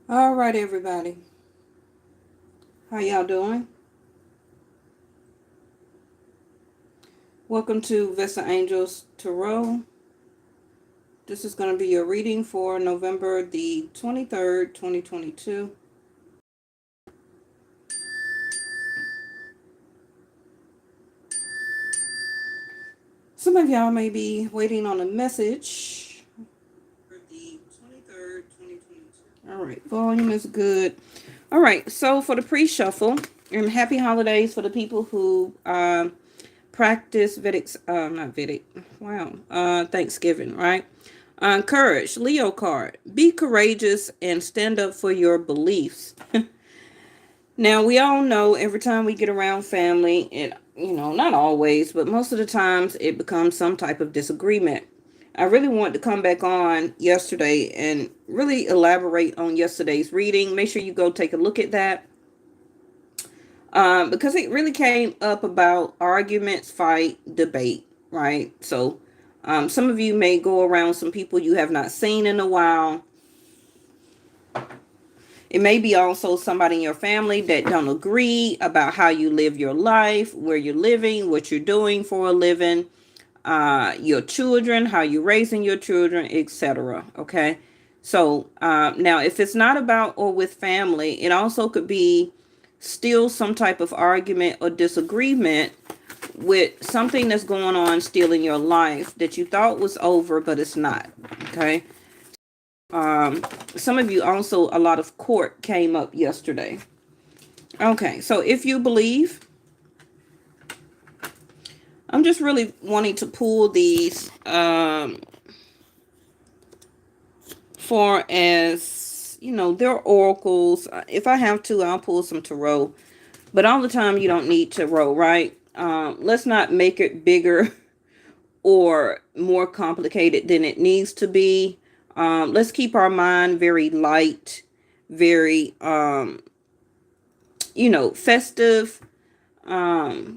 All right, everybody. How y'all doing? Welcome to Vesta Angels Tarot. This is going to be your reading for November the 23rd, 2022. Some of y'all may be waiting on a message. The 23rd, 2022. All right, volume is good. All right, so for the pre-shuffle, and happy holidays for the people who practice Vedic, not Vedic, Thanksgiving, right? Courage, Leo card. Be courageous and stand up for your beliefs. Now, we all know every time we get around family, not always, but most of the times it becomes some type of disagreement. I really want to come back on yesterday and really elaborate on yesterday's reading. Make sure you go take a look at that. Because it really came up about arguments, fight, debate, right? So, some of you may go around some people you have not seen in a while. It may be also somebody in your family that don't agree about how you live your life, where you're living, what you're doing for a living, your children, how you're raising your children, etc. Okay. So now, if it's not about or with family, it also could be still some type of argument or disagreement with something that's going on still in your life that you thought was over, but it's not. Okay. Some of you also, a lot of court came up yesterday. Okay. So if you believe, I'm just really wanting to pull these for as, they're oracles. If I have to, I'll pull some tarot. But all the time, you don't need tarot, right? Let's not make it bigger or more complicated than it needs to be. Let's keep our mind very light, very, festive,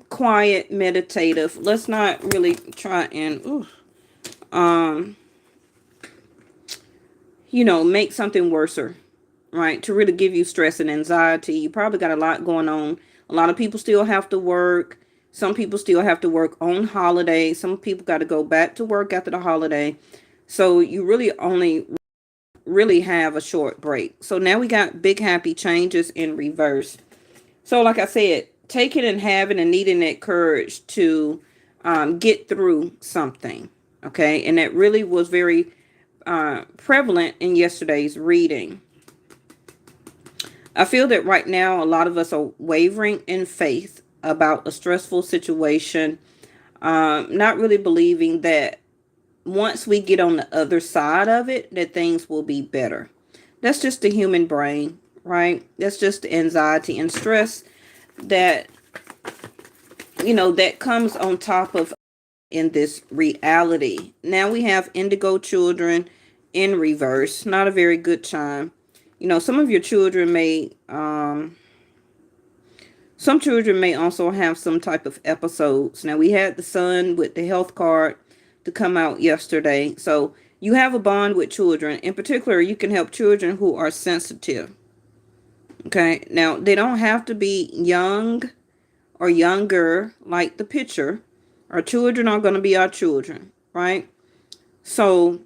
quiet, meditative. Let's not really try and, make something worser, right? To really give you stress and anxiety. You probably got a lot going on. A lot of people still have to work. Some people still have to work on holidays. Some people got to go back to work after the holiday. So you really only really have a short break. So now we got big happy changes in reverse. So like I said, taking and having and needing that courage to get through something. Okay. And that really was very prevalent in yesterday's reading. I feel that right now a lot of us are wavering in faith about a stressful situation, not really believing that once we get on the other side of it, that things will be better. That's just the human brain, right? That's just the anxiety and stress that, that comes on top of in this reality. Now we have indigo children in reverse. Not a very good chime. Some of your children may, some children may also have some type of episodes. Now we had the son with the health card to come out yesterday. So you have a bond with children. In particular, you can help children who are sensitive. Okay. Now they don't have to be young or younger like the picture. Our children are going to be our children, right? So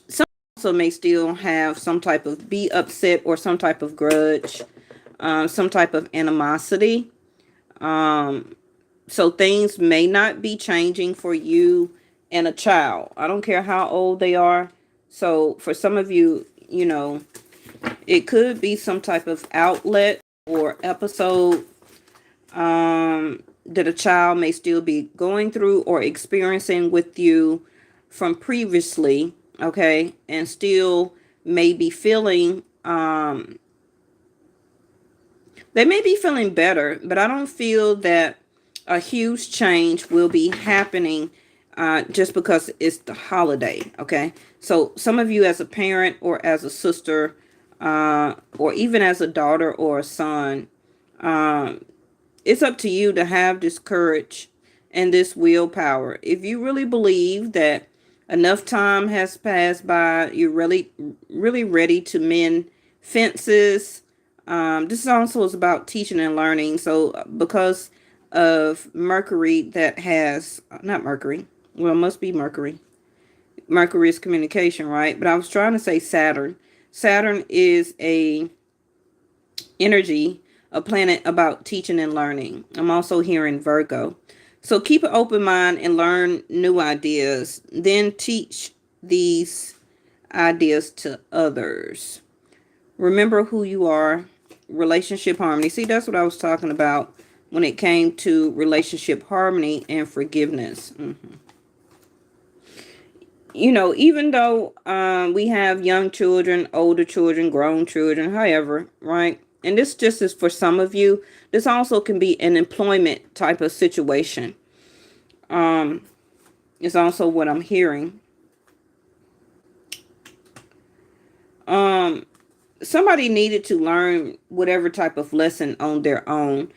some also may still have some type of be upset or some type of grudge, some type of animosity. So things may not be changing for you and a child. I don't care how old they are. So for some of you, it could be some type of outlet or episode that a child may still be going through or experiencing with you from previously, okay, and still may be feeling, they may be feeling better, but I don't feel that a huge change will be happening just because it's the holiday, okay? So some of you as a parent or as a sister or even as a daughter or a son, it's up to you to have this courage and this willpower. If you really believe that enough time has passed by, you're really, really ready to mend fences. This also is about teaching and learning. So because of Mercury that has, not Mercury, well, it must be Mercury. Mercury is communication, right? But I was trying to say Saturn. Saturn is a energy, a planet about teaching and learning. I'm also hearing Virgo. So keep an open mind and learn new ideas. Then teach these ideas to others. Remember who you are. Relationship harmony. See, that's what I was talking about when it came to relationship harmony and forgiveness. You know, even though we have young children, older children, grown children, however, right? And this just is for some of you. This also can be an employment type of situation. Is also what I'm hearing. Somebody needed to learn whatever type of lesson on their own.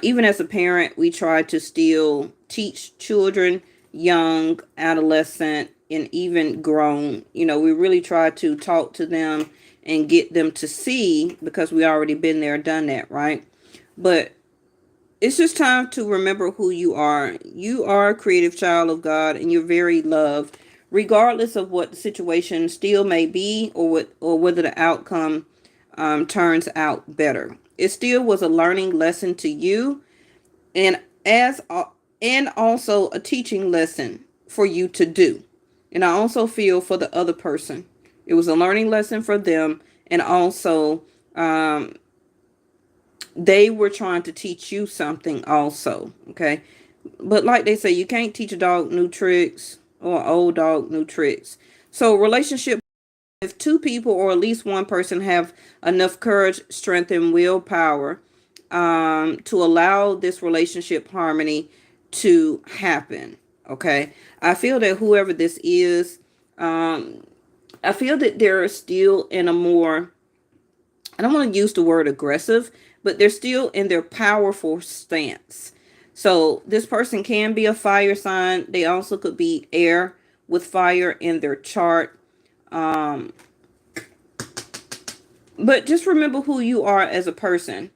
Even as a parent, we try to still teach children, young, adolescent, and even grown. You know, we really try to talk to them and get them to see, because we already been there, done that, right? But it's just time to remember who you are. You are a creative child of God, and you're very loved, regardless of what the situation still may be, or whether the outcome turns out better. It still was a learning lesson to you, and and also a teaching lesson for you to do. And I also feel for the other person, it was a learning lesson for them, and also they were trying to teach you something also. Okay, but like they say, you can't teach a dog new tricks, or an old dog new tricks. So relationship, if two people or at least one person have enough courage, strength, and willpower to allow this relationship harmony to happen. Okay, I feel that whoever this is, I feel that they're still in a more, I don't want to use the word aggressive, but they're still in their powerful stance. So this person can be a fire sign. They also could be air with fire in their chart. But just remember who you are as a person.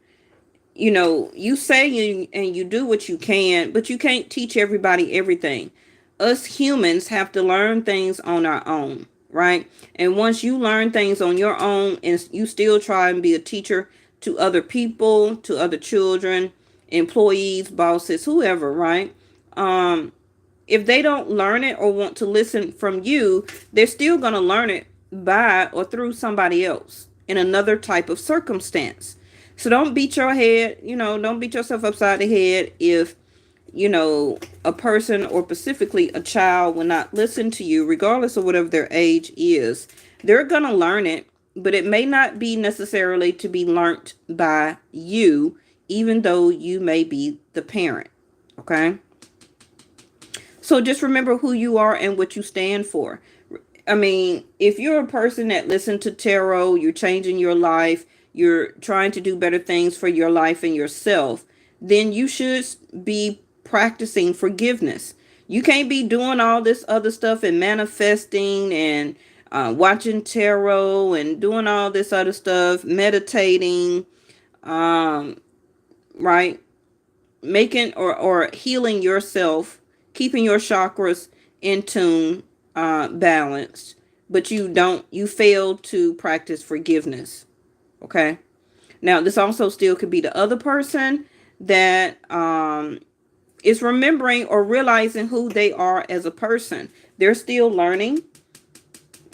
You know, you say and you do what you can, but you can't teach everybody everything. Us humans have to learn things on our own, right? And once you learn things on your own and you still try and be a teacher to other people, to other children, employees, bosses, whoever, right? If they don't learn it or want to listen from you, they're still going to learn it by or through somebody else in another type of circumstance. So don't beat your head, don't beat yourself upside the head if, a person, or specifically a child, will not listen to you, regardless of whatever their age is. They're going to learn it, but it may not be necessarily to be learnt by you, even though you may be the parent. Okay? So just remember who you are and what you stand for. I mean, if you're a person that listens to tarot, you're changing your life, you're trying to do better things for your life and yourself, then you should be practicing forgiveness. You can't be doing all this other stuff and manifesting and watching tarot and doing all this other stuff, meditating, right? Making or healing yourself, keeping your chakras in tune, balanced, but you fail to practice forgiveness. Okay. Now, this also still could be the other person that is remembering or realizing who they are as a person. They're still learning.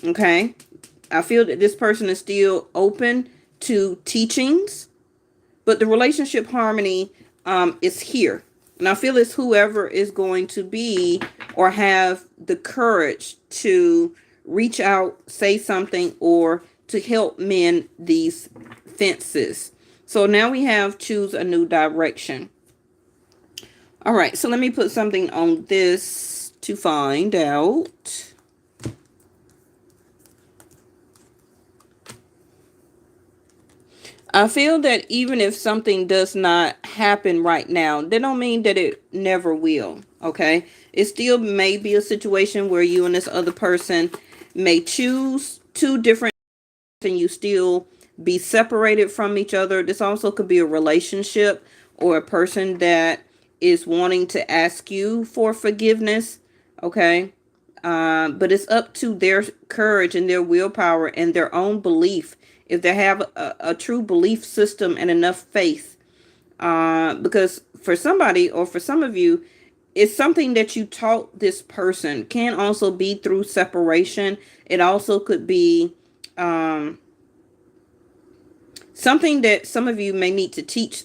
Okay. I feel that this person is still open to teachings, but the relationship harmony is here. And I feel it's whoever is going to be or have the courage to reach out, say something, or to help mend these fences. So now we have choose a new direction. All right, so let me put something on this to find out. I feel that even if something does not happen right now, that don't mean that it never will. Okay, it still may be a situation where you and this other person may choose two different, and you still be separated from each other. This also could be a relationship or a person that is wanting to ask you for forgiveness. Okay. But it's up to their courage and their willpower and their own belief. If they have a true belief system and enough faith. Because for somebody or for some of you, it's something that you taught this person. Can also be through separation. It also could be something that some of you may need to teach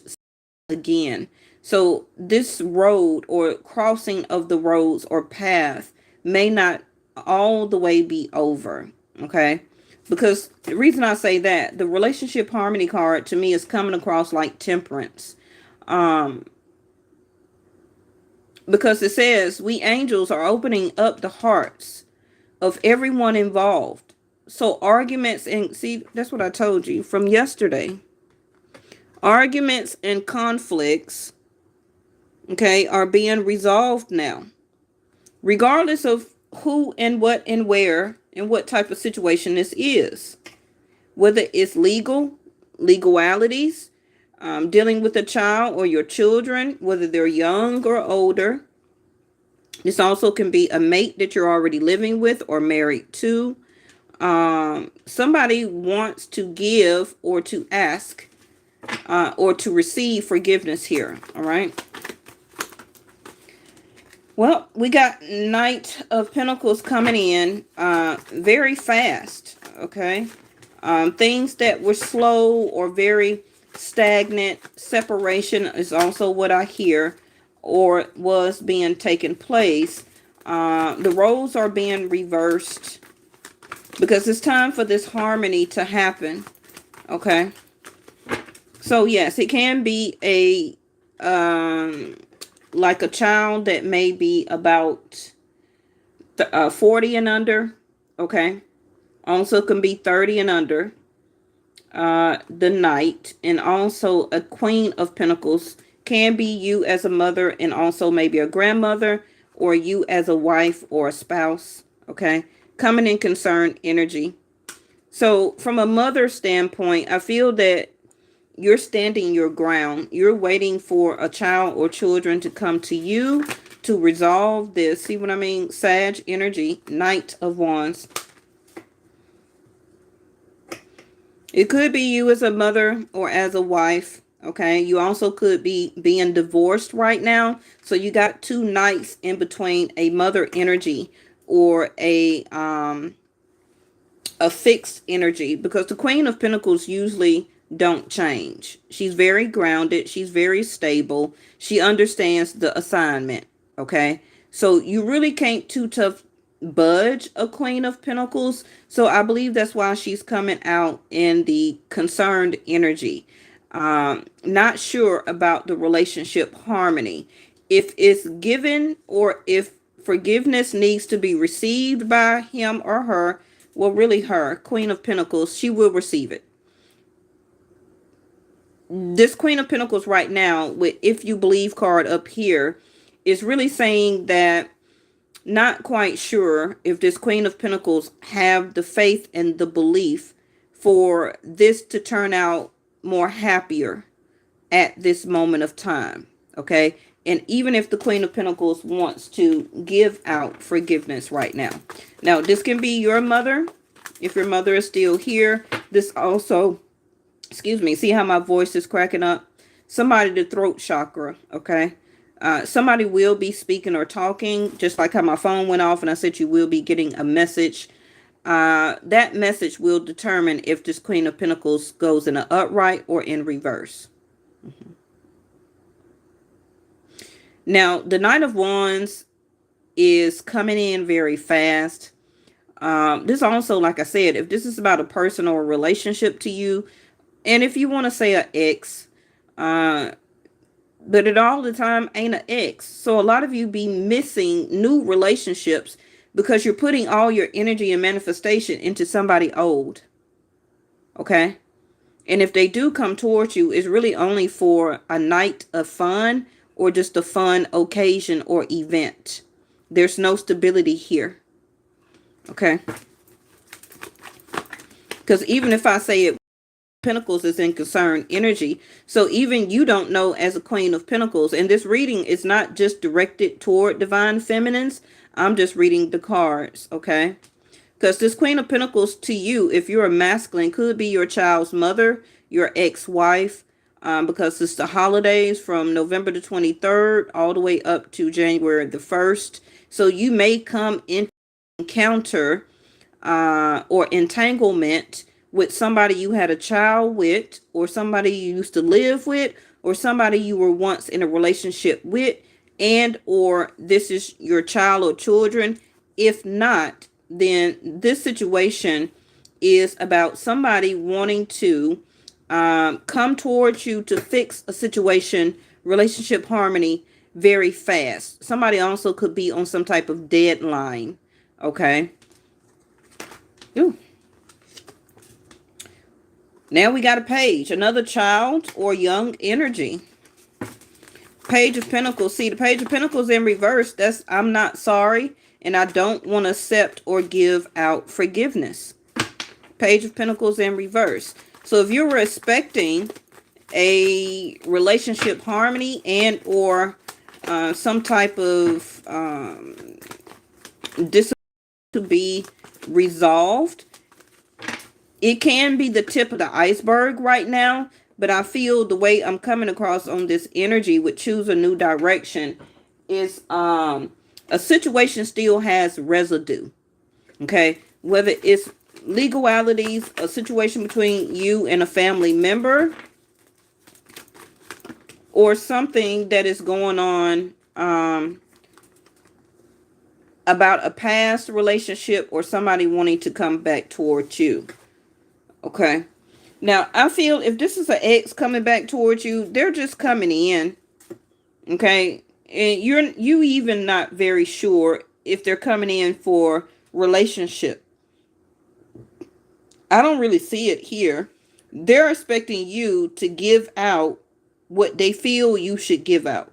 again. So this road or crossing of the roads or path may not all the way be over. Okay. Because the reason I say that, the relationship harmony card to me is coming across like temperance. Because it says we angels are opening up the hearts of everyone involved. So arguments and see, that's what I told you from yesterday. Arguments and conflicts, okay, are being resolved now. Regardless of who and what and where and what type of situation this is. Whether it's legalities, dealing with a child or your children, whether they're young or older. This also can be a mate that you're already living with or married to. Somebody wants to give or to ask or to receive forgiveness here. All right. Well, we got Knight of Pentacles coming in very fast. Okay. Things that were slow or very stagnant. Separation is also what I hear or was being taken place. The roles are being reversed because it's time for this harmony to happen. Okay. So yes, it can be a like a child that may be about 40 and under. Okay. Also can be 30 and under. The Knight, and also a Queen of Pentacles can be you as a mother and also maybe a grandmother or you as a wife or a spouse. Okay. Coming in concern energy. So from a mother standpoint, I feel that you're standing your ground. You're waiting for a child or children to come to you to resolve this. See what I mean? Sag energy, Knight of Wands. It could be you as a mother or as a wife. Okay. You also could be being divorced right now. So you got two knights in between, a mother energy or a fixed energy, because the Queen of Pentacles usually don't change. She's very grounded. She's very stable. She understands the assignment. Okay. So you really can't too tough budge a Queen of Pentacles. So I believe that's why she's coming out in the concerned energy. Not sure about the relationship harmony. If it's given or if forgiveness needs to be received by him or her, well, really her, Queen of Pentacles, she will receive it. This Queen of Pentacles right now, with if you believe card up here, is really saying that not quite sure if this Queen of Pentacles have the faith and the belief for this to turn out more happier at this moment of time. Okay. And even if the Queen of Pentacles wants to give out forgiveness right now. Now, this can be your mother. If your mother is still here, this also, excuse me, see how my voice is cracking up? Somebody, the throat chakra. Okay. Somebody will be speaking or talking, just like how my phone went off and I said you will be getting a message. That message will determine if this Queen of Pentacles goes in an upright or in reverse. Now, the Knight of Wands is coming in very fast. This also, like I said, if this is about a person or a relationship to you, and if you want to say an ex, but it all the time ain't an ex. So a lot of you be missing new relationships because you're putting all your energy and manifestation into somebody old. Okay. And if they do come towards you, it's really only for a night of fun or just a fun occasion or event. There's no stability here. Okay. Because even if I say it Pentacles is in concern energy. So even you don't know as a Queen of Pentacles. And this reading is not just directed toward divine feminines. I'm just reading the cards, okay? Because this Queen of Pentacles to you, if you're a masculine, could be your child's mother, your ex-wife, because it's the holidays from November the 23rd all the way up to January the 1st. So you may come into encounter or entanglement with somebody you had a child with, or somebody you used to live with, or somebody you were once in a relationship with, and or this is your child or children. If not, then this situation is about somebody wanting to come towards you to fix a situation, relationship harmony, very fast. Somebody also could be on some type of deadline, okay? Ooh. Now we got a page, another child or young energy. Page of Pentacles. See, the Page of Pentacles in reverse, that's I'm not sorry and I don't want to accept or give out forgiveness. Page of Pentacles in reverse. So if you're expecting a relationship harmony and or some type of disagreement to be resolved, it can be the tip of the iceberg right now, but I feel the way I'm coming across on this energy with choose a new direction is a situation still has residue, okay? Whether it's legalities, a situation between you and a family member, or something that is going on about a past relationship or somebody wanting to come back towards you. Okay. Now, I feel if this is an ex coming back towards you, they're just coming in. Okay. And you even not very sure if they're coming in for relationship. I don't really see it here. They're expecting you to give out what they feel you should give out.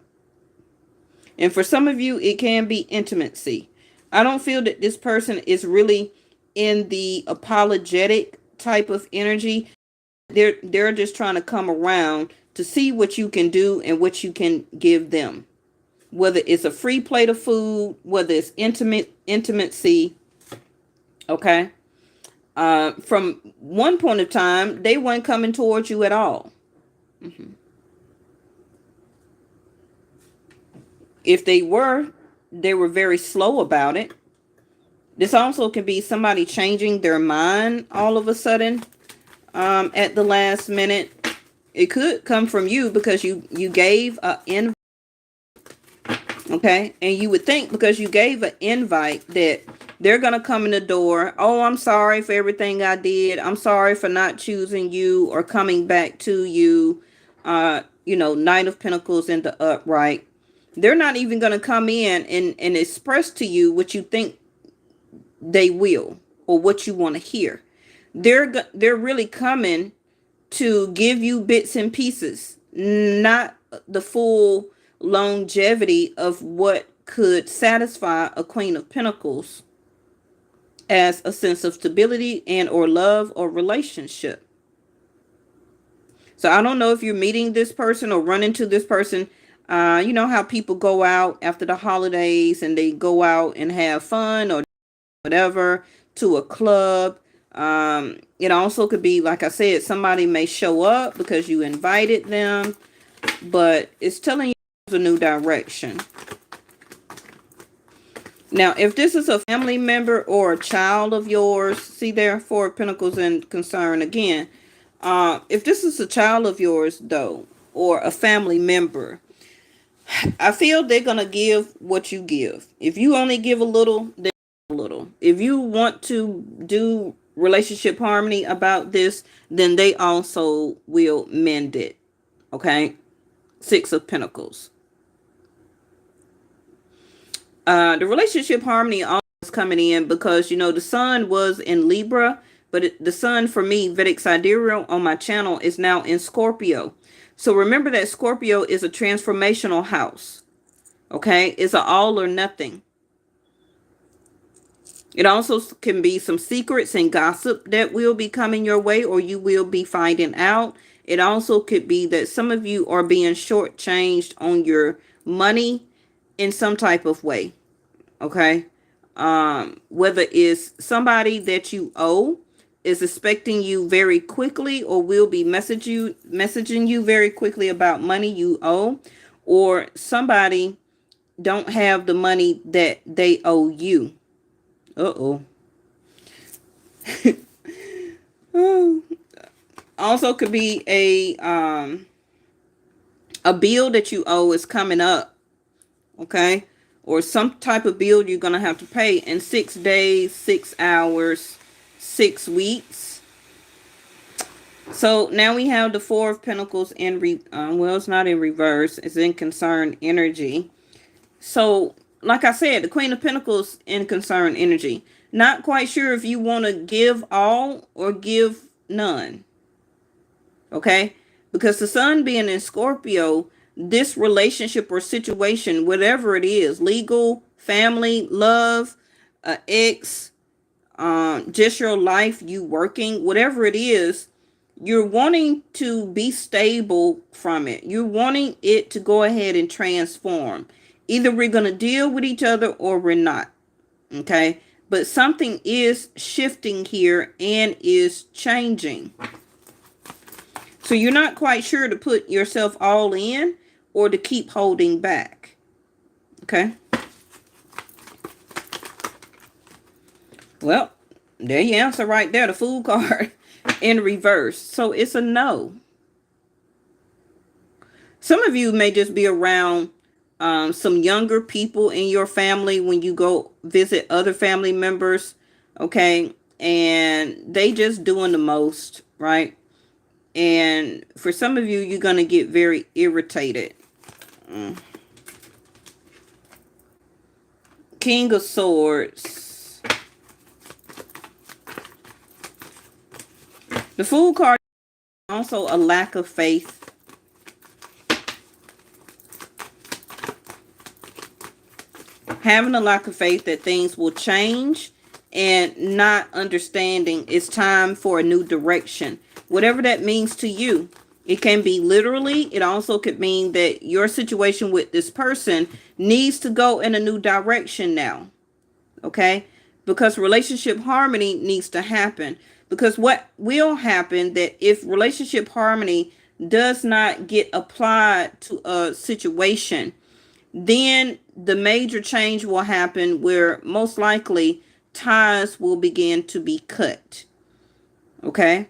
And for some of you, it can be intimacy. I don't feel that this person is really in the apologetic type of energy. They're just trying to come around to see what you can do and what you can give them. Whether it's a free plate of food, whether it's intimacy. Okay. From one point of time, they weren't coming towards you at all. If they were very slow about it. This also can be somebody changing their mind all of a sudden at the last minute. It could come from you because you gave an invite. Okay. And you would think because you gave an invite that they're going to come in the door. Oh, I'm sorry for everything I did. I'm sorry for not choosing you or coming back to you. Knight of Pentacles in the upright. They're not even going to come in and express to you what you think they will or what you want to hear. They're really coming to give you bits and pieces, not the full longevity of what could satisfy a Queen of Pentacles as a sense of stability and or love or relationship. So I don't know if you're meeting this person or run into this person. You know how people go out after the holidays and they go out and have fun or whatever to a club. It also could be, like I said, somebody may show up because you invited them, but it's telling you a new direction. Now, if this is a family member or a child of yours, see there, Four of Pentacles in concern again. If this is a child of yours, though, or a family member, I feel they're going to give what you give. If you only give a little, they give a little. If you want to do relationship harmony about this, then they also will mend it. Okay? Six of Pentacles. The relationship harmony always coming in because, the sun was in Libra, but the sun for me, Vedic Sidereal on my channel, is now in Scorpio. So remember that Scorpio is a transformational house. Okay? It's an all or nothing. It also can be some secrets and gossip that will be coming your way, or you will be finding out. It also could be that some of you are being shortchanged on your money in some type of way. Okay. Whether it's somebody that you owe is expecting you very quickly, or will be messaging you very quickly about money you owe, or somebody don't have the money that they owe you. Uh-oh. Also could be a bill that you owe is coming up, okay? Or some type of bill you're going to have to pay in 6 days, 6 hours, 6 weeks. So now we have the Four of Pentacles in well, it's not in reverse, it's in concerned energy. So like I said, the Queen of Pentacles in concerned energy. Not quite sure if you want to give all or give none. Okay? Because the sun being in Scorpio, this relationship or situation, whatever it is, legal, family, love, ex, just your life, you working, whatever it is, you're wanting to be stable from it. You're wanting it to go ahead and transform. Either we're going to deal with each other or we're not. Okay? But something is shifting here and is changing. So you're not quite sure to put yourself all in or to keep holding back. Okay? Well, there you answer right there, the Fool card in reverse. So it's a no. Some of you may just be around some younger people in your family when you go visit other family members, okay? And they just doing the most, right? And for some of you, you're going to get very irritated. King of Swords. The Fool card is also a lack of faith. Having a lack of faith that things will change and not understanding it's time for a new direction. Whatever that means to you. It can be literally. It also could mean that your situation with this person needs to go in a new direction now. Okay? Because relationship harmony needs to happen. Because what will happen that if relationship harmony does not get applied to a situation, then the major change will happen where most likely ties will begin to be cut. Okay?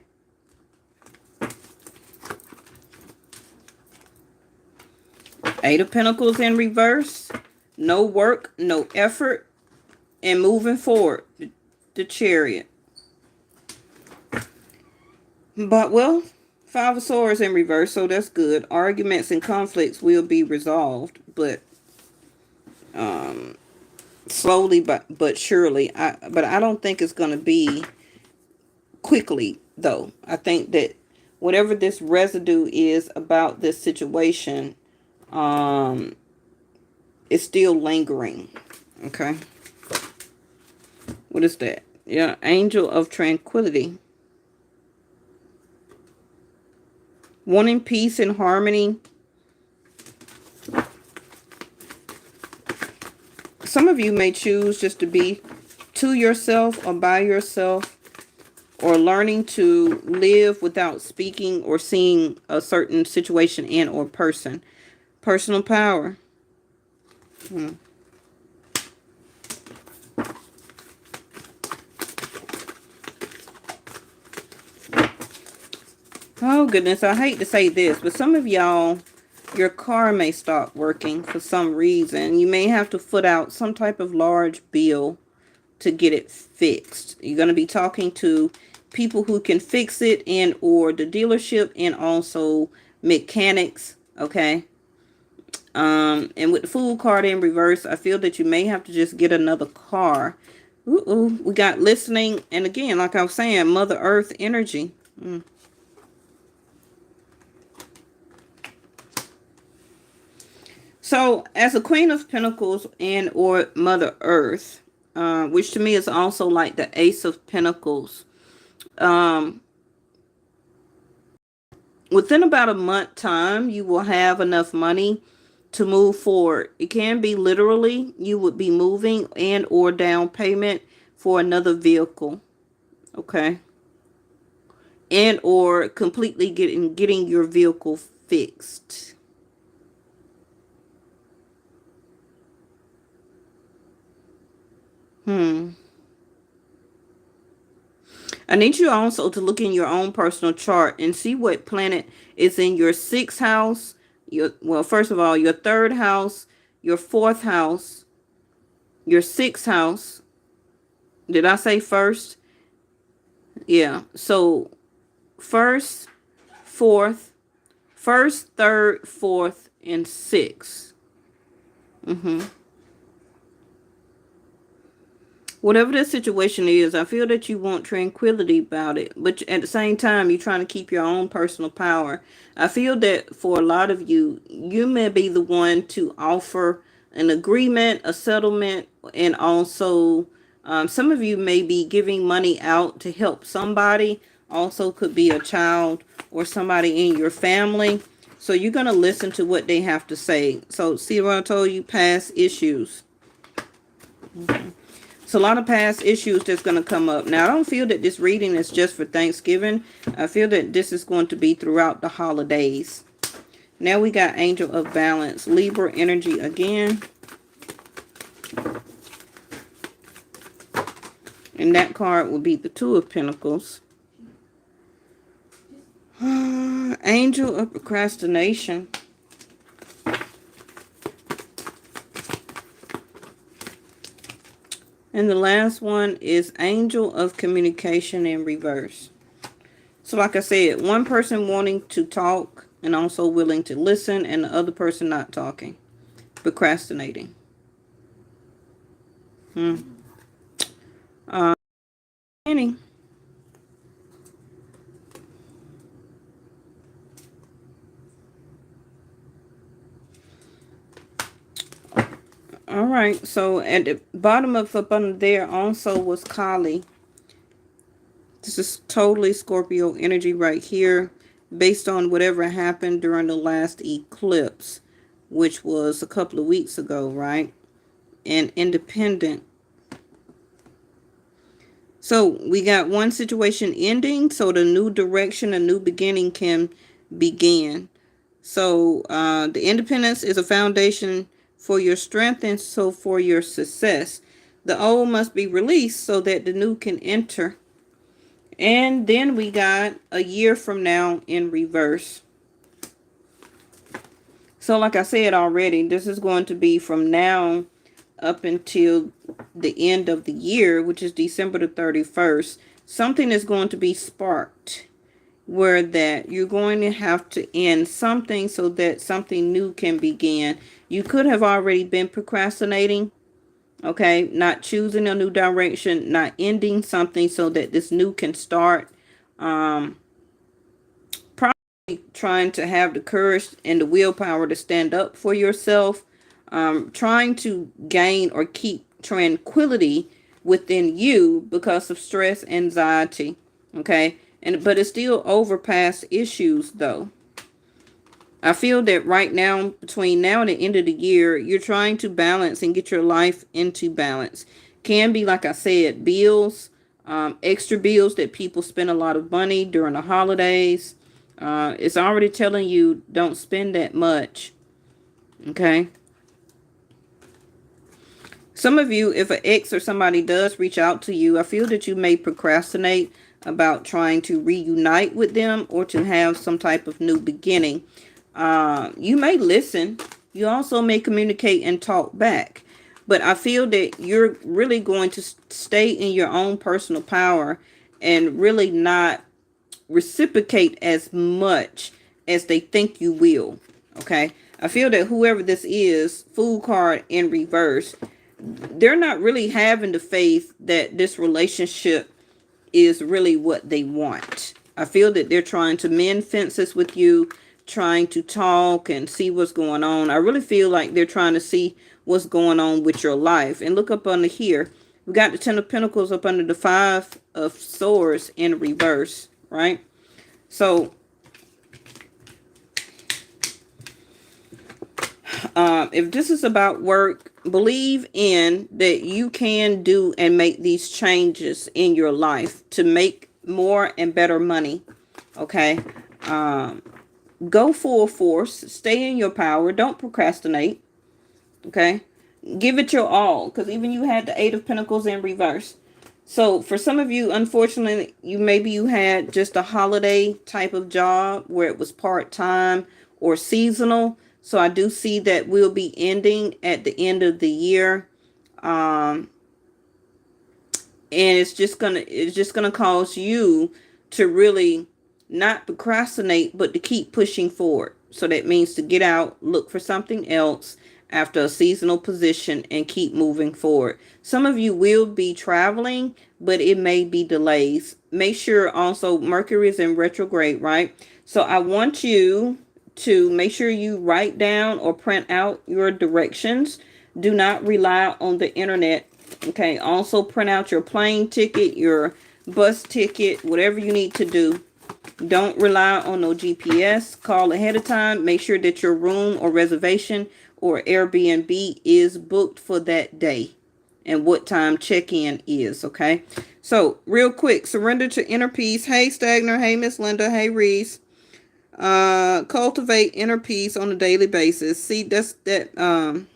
Eight of Pentacles in reverse. No work, no effort, and moving forward. The Chariot. But, well, Five of Swords in reverse, so that's good. Arguments and conflicts will be resolved, but slowly but surely. But I don't think it's going to be quickly, though. I think that whatever this residue is about this situation, it's still lingering. Okay. What is that? Yeah, Angel of Tranquility. Wanting peace and harmony. Some of you may choose just to be to yourself or by yourself, or learning to live without speaking or seeing a certain situation and or person. Personal power. Oh, goodness. I hate to say this, but some of y'all, your car may stop working for some reason. You may have to foot out some type of large bill to get it fixed. You're going to be talking to people who can fix it and or the dealership and also mechanics. Okay. And with the Fool card in reverse, I feel that you may have to just get another car. We got listening. And again, like I was saying, Mother Earth energy. So, as a Queen of Pentacles and or Mother Earth, which to me is also like the Ace of Pentacles. Um, Within about a month time, you will have enough money to move forward. It can be literally you would be moving and or down payment for another vehicle. Okay. And or completely getting your vehicle fixed. I need you also to look in your own personal chart and see what planet is in your sixth house. Well, first of all, your third house, your fourth house, your sixth house. Did I say first? Yeah. So first, fourth, first, third, fourth, and sixth. Whatever the situation is, I feel that you want tranquility about it, but at the same time, you're trying to keep your own personal power. I feel that for a lot of you, you may be the one to offer an agreement, a settlement, and also some of you may be giving money out to help somebody. Also, could be a child or somebody in your family. So you're going to listen to what they have to say. So see what I told you, past issues. It's a lot of past issues that's going to come up. Now, I don't feel that this reading is just for Thanksgiving. I feel that this is going to be throughout the holidays. Now we got Angel of Balance, Libra energy again. And that card will be the Two of Pentacles. Angel of Procrastination. And the last one is Angel of Communication in reverse. So like I said, one person wanting to talk and also willing to listen, and the other person not talking. Procrastinating. Any. All right, so at the bottom of up under there also was Kali. This is totally Scorpio energy right here, based on whatever happened during the last eclipse, which was a couple of weeks ago, right? And independent. So we got one situation ending, so the new direction, a new beginning can begin. So the independence is a foundation for your strength and so for your success. The old must be released so that the new can enter. And then we got a year from now in reverse. So like I said already, this is going to be from now up until the end of the year, which is December the 31st. Something is going to be sparked where that you're going to have to end something so that something new can begin. You could have already been procrastinating, okay, not choosing a new direction, not ending something so that this new can start. Probably trying to have the courage and the willpower to stand up for yourself. Trying to gain or keep tranquility within you because of stress, anxiety, okay? But it's still over past issues though. I feel that right now, between now and the end of the year, you're trying to balance and get your life into balance. Can be, like I said, bills, extra bills that people spend a lot of money during the holidays. It's already telling you don't spend that much, okay? Some of you, if an ex or somebody does reach out to you, I feel that you may procrastinate about trying to reunite with them or to have some type of new beginning. You may listen. You also may communicate and talk back. But I feel that you're really going to stay in your own personal power and really not reciprocate as much as they think you will. Okay? I feel that whoever this is, Fool card in reverse, they're not really having the faith that this relationship is really what they want. I feel that they're trying to mend fences with you, trying to talk and see what's going on. I really feel like they're trying to see what's going on with your life. And look up under here, We got the Ten of Pentacles up under the Five of Swords in reverse, right? So, if this is about work, believe in that you can do and make these changes in your life to make more and better money, okay? Go full force. Stay in your power. Don't procrastinate, okay? Give it your all, because even you had the Eight of Pentacles in reverse. So for some of you, unfortunately, maybe you had just a holiday type of job where it was part-time or seasonal. So I do see that we'll be ending at the end of the year. And it's just gonna cause you to really not procrastinate, but to keep pushing forward. So that means to get out, look for something else after a seasonal position, and keep moving forward. Some of you will be traveling, but it may be delays. Make sure also Mercury is in retrograde, right? So I want you to make sure you write down or print out your directions. Do not rely on the internet. Okay, also print out your plane ticket, your bus ticket, whatever you need to do. Don't rely on no GPS. Call ahead of time. Make sure that your room or reservation or Airbnb is booked for that day and what time check-in is, okay? So, real quick, surrender to inner peace. Hey, Stagner. Hey, Miss Linda. Hey, Reese. Cultivate inner peace on a daily basis. See, that's that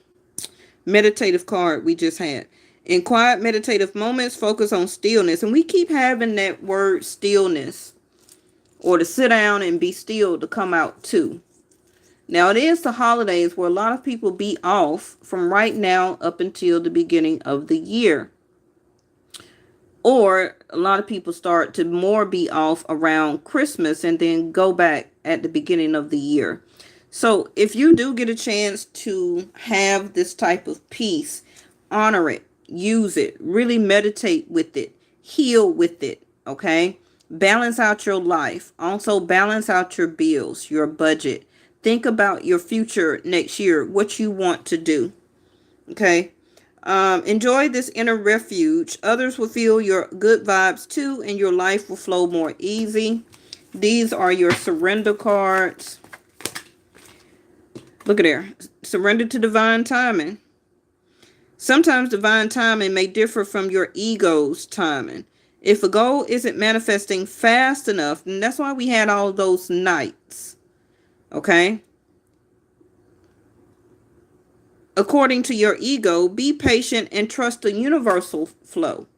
meditative card we just had. In quiet meditative moments, focus on stillness. And we keep having that word stillness, or to sit down and be still, to come out too. Now, it is the holidays where a lot of people be off from right now up until the beginning of the year. Or a lot of people start to more be off around Christmas and then go back at the beginning of the year. So if you do get a chance to have this type of peace, honor it, use it, really meditate with it, heal with it, okay? Balance out your life. Also balance out your bills, your budget. Think about your future next year, what you want to do. Okay. Enjoy this inner refuge. Others will feel your good vibes too, and your life will flow more easy. These are your surrender cards. Look at there. Surrender to divine timing. Sometimes divine timing may differ from your ego's timing. If a goal isn't manifesting fast enough, and that's why we had all those nights. Okay? According to your ego, be patient and trust the universal flow.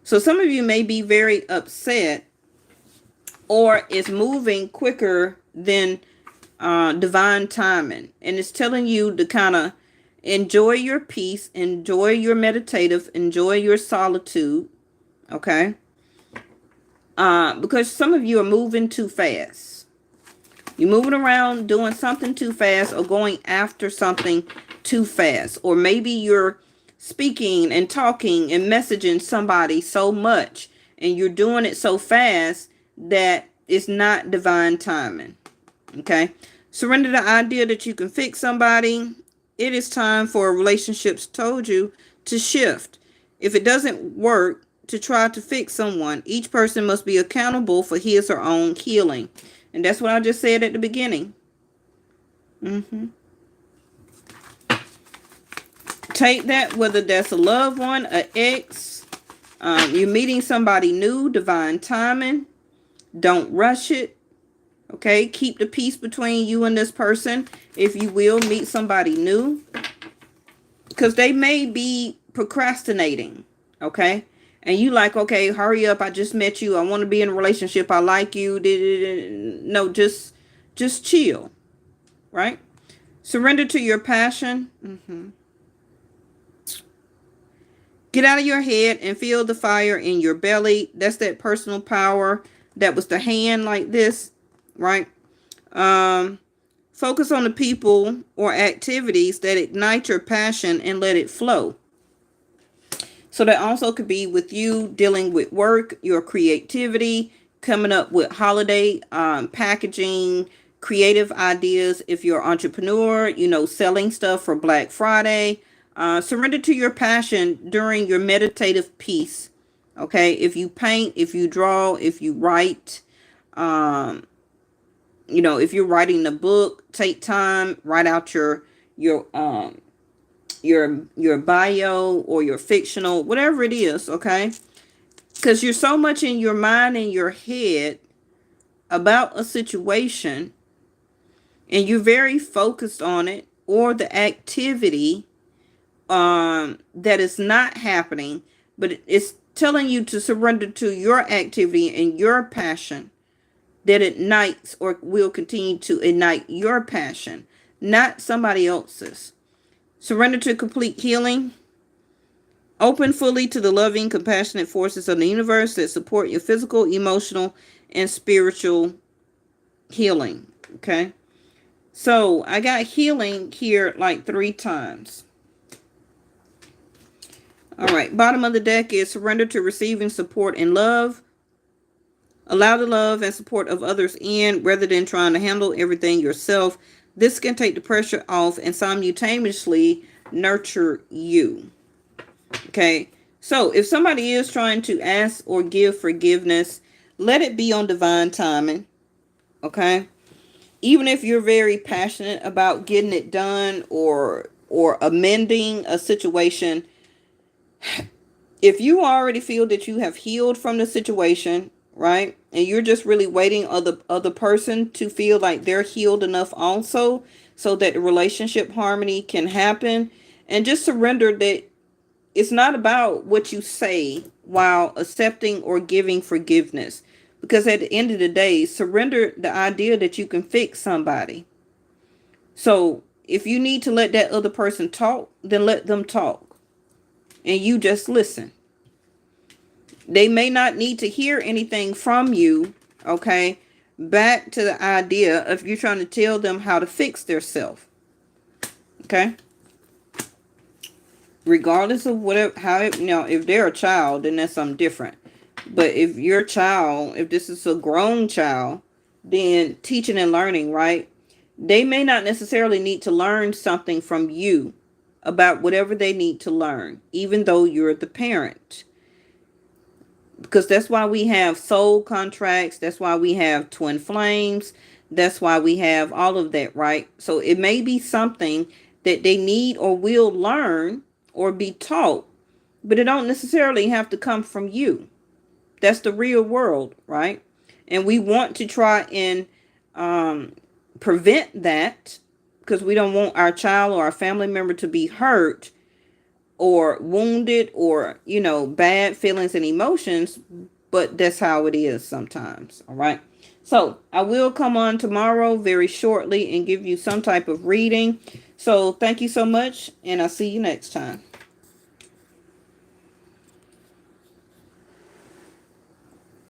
So some of you may be very upset, or it's moving quicker than divine timing. And it's telling you to kind of enjoy your peace, enjoy your meditative, enjoy your solitude. Okay? Because some of you are moving too fast. You're moving around doing something too fast, or going after something too fast. Or maybe you're speaking and talking and messaging somebody so much, and you're doing it so fast that it's not divine timing. Okay? Surrender the idea that you can fix somebody. It is time for relationships, told you, to shift. If it doesn't work to try to fix someone, each person must be accountable for his or her own healing. And that's what I just said at the beginning. Take that, whether that's a loved one, an ex, you're meeting somebody new, divine timing. Don't rush it. Okay, keep the peace between you and this person. If you will meet somebody new, because they may be procrastinating. Okay, and you like, okay, hurry up, I just met you, I want to be in a relationship, I like you. No, just chill. Right? Surrender to your passion. Get out of your head and feel the fire in your belly. That's that personal power. That was the hand like this, right? Focus on the people or activities that ignite your passion and let it flow. So that also could be with you dealing with work, your creativity, coming up with holiday packaging, creative ideas. If you're an entrepreneur, selling stuff for Black Friday, Surrender to your passion during your meditative piece. Okay, if you paint, if you draw, if you write, um, if you're writing a book, take time, write out your your bio or your fictional, whatever it is. Okay, because you're so much in your mind and your head about a situation, and you're very focused on it or the activity that is not happening, but it's telling you to surrender to your activity and your passion that ignites or will continue to ignite your passion, not somebody else's. Surrender to complete healing. Open fully to the loving, compassionate forces of the universe that support your physical, emotional, and spiritual healing. Okay. So I got healing here like 3 times. All right. Bottom of the deck is surrender to receiving support and love. Allow the love and support of others in rather than trying to handle everything yourself. This can take the pressure off and simultaneously nurture you. Okay. So if somebody is trying to ask or give forgiveness, let it be on divine timing. Okay. Even if you're very passionate about getting it done or amending a situation, if you already feel that you have healed from the situation, right, and you're just really waiting on the other person to feel like they're healed enough also so that the relationship harmony can happen, and just surrender that it's not about what you say while accepting or giving forgiveness. Because at the end of the day, surrender the idea that you can fix somebody. So if you need to let that other person talk, then let them talk. And you just listen. They may not need to hear anything from you, okay? Back to the idea of you trying to tell them how to fix their self. Okay? Regardless of whatever, if they're a child, then that's something different. But if you're a child, if this is a grown child, then teaching and learning, right? They may not necessarily need to learn something from you about whatever they need to learn, even though you're the parent. Because that's why we have soul contracts. That's why we have twin flames. That's why we have all of that, right? So it may be something that they need or will learn or be taught, but it don't necessarily have to come from you. That's the real world, right? And we want to try and prevent that because we don't want our child or our family member to be hurt or wounded or, bad feelings and emotions. But that's how it is sometimes. All right. So I will come on tomorrow very shortly and give you some type of reading. So thank you so much. And I'll see you next time.